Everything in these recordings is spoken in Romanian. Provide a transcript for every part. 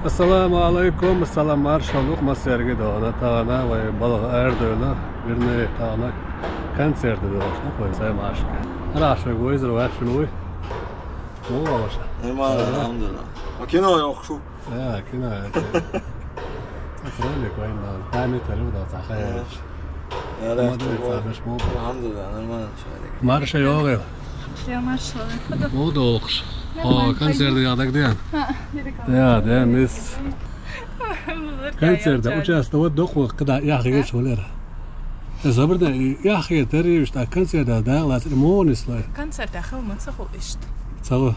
Assalamu alaikum, assalam marşallık masiyerge dağına tağına ve balığı erdöyle bir nevi tağına konserdi doğuşna koysa marşka. Raşa koyuz rovaşın oy. Ne olacak? Eyvallah elhamdülillah. Makine yok şu. Ya kina ya. Akrali koyun da. Tane tarafı da takayır. Ya da elhamdülillah. Marşa yok ya. Ya marşallık. O da okuş. O konserde yadak diyen. Ya diyen biz konserde uçasta doku kadar yaxıya çoğular. Zabırda yaxıya teri işte konserde dağlar monisler. Концерт ахыл мыцаху işte. Сало.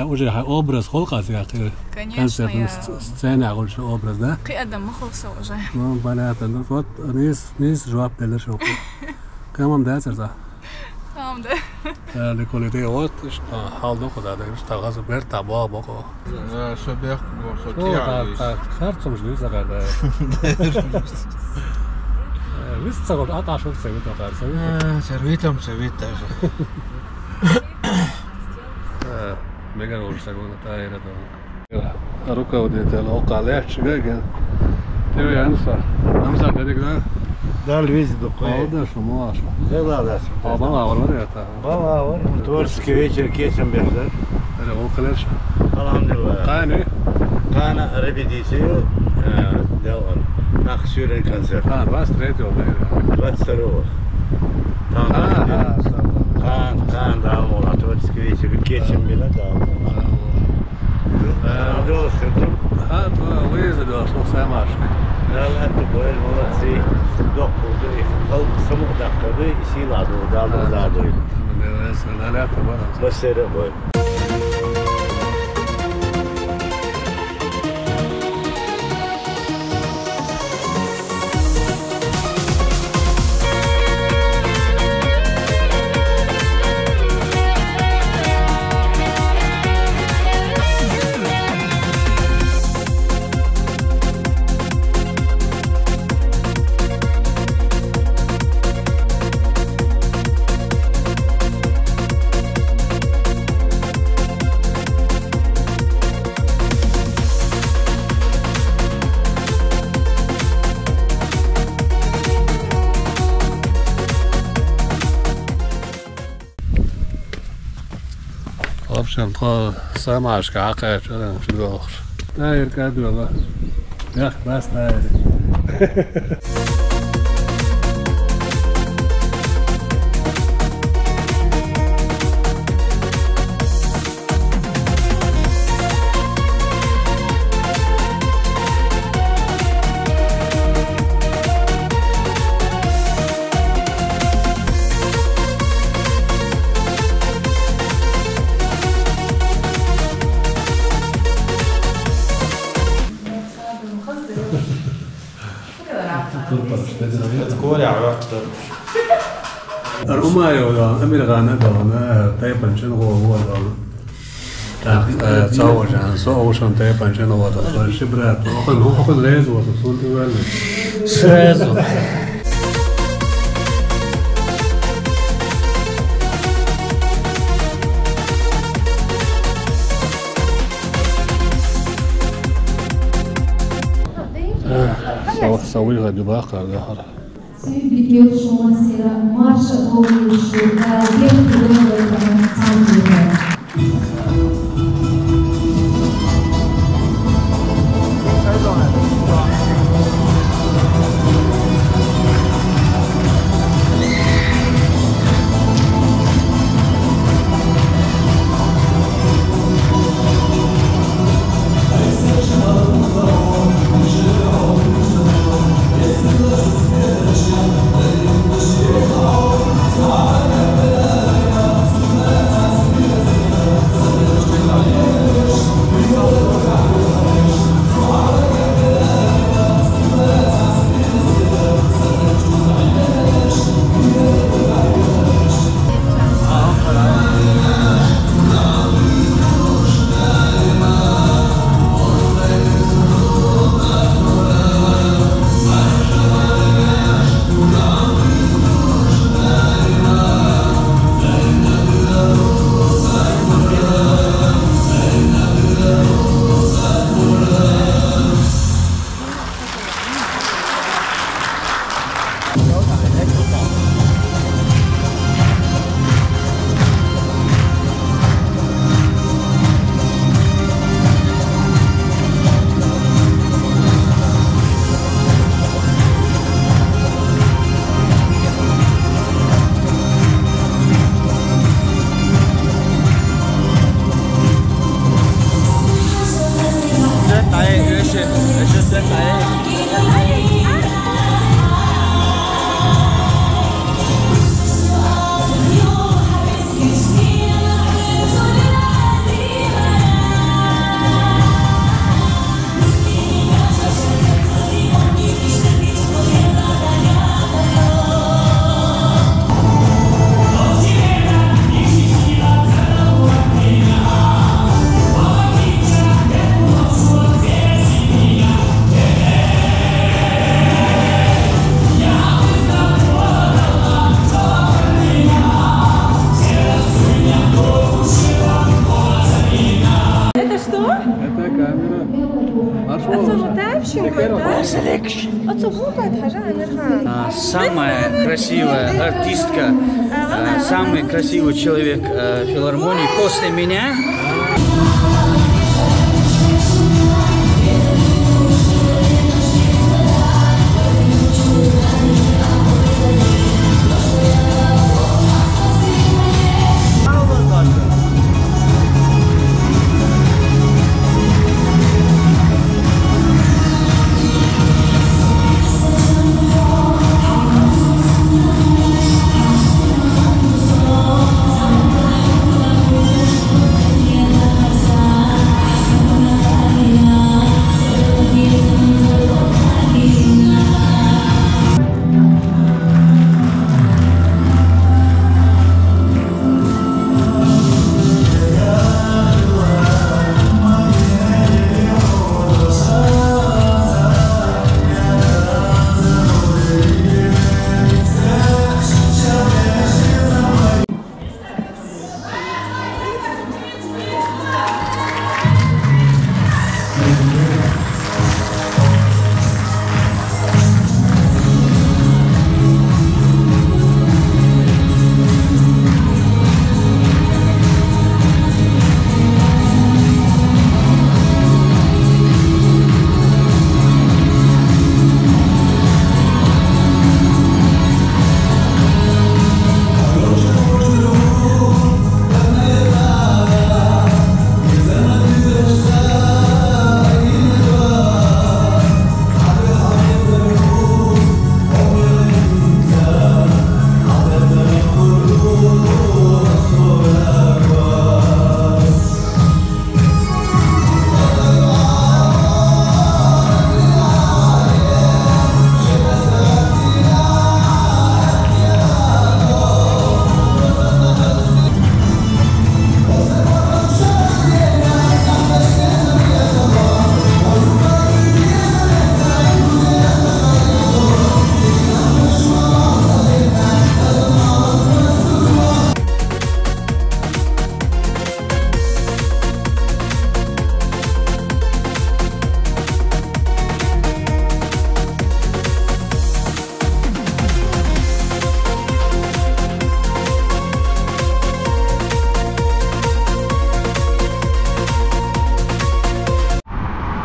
Уже образ холкасы какой. Конечно, я... Сцена больше образ, да? قيادة مخلصة уже. Ну, понятно. Ну, вот, низ жвап делишь. Камам да, церта? Tamam da. Ликоли ты вот, халду куда, да, что газу бер таба боко. Şöbek bu О, да, харцом жду загарда. Вис цагот аташок севит атарса. Servitam sevita. Mega olursa bunu tayına da. Ruka odete loka lehçiga gel. Tevi yansa. Namsa dedik da. Dal vizi do koje. Ovdje što moš. Zela da se. Pa bala var ya ta. Bala var. Tvorski večer keçem behzer. Ere okaleş. Alhamdulillah. Kani? Kana repetisiyo. Devam. Nakşiren konser. Ha, vas tret yolda. Vas sarova. Tamam. Kan da mola tvorski večer keçem bile da. Ha, to veze došlo sve maške. لا انتم بقول مولاتي دقوا دي خلق سمو دقوا دي يسيلا دو دالو دالو بس ده بقول Option tro samar skaka şöyle Hayır kadrolar. Ya basta. الأمة يا أمير غانا دهنا تايبان شنو هو ده تزوج عن سوشن تايبان شنو هو ده شبرات أخذ ريز وصول تقول ريز سويها دباقة ظهر Sevgili şomasıyla marşa olmuştu. Bir kilometre sanmıyorum. Самая красивая артистка, самый красивый человек филармонии после меня.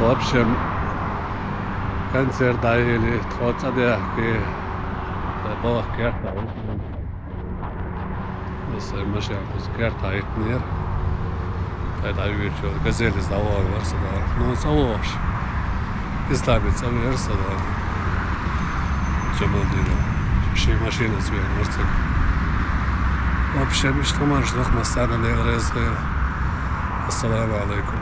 В общем, концерт даели, тхоцадя, ки балах керта. Осы машина керта айтнер. Это вечер, газели сдавал верса, да. Ну, салош. Исламица верса, да. Джамалдина. Ши машина свет, верса. В общем, что марш, нах масана не грезы. Ассаламу алейкум.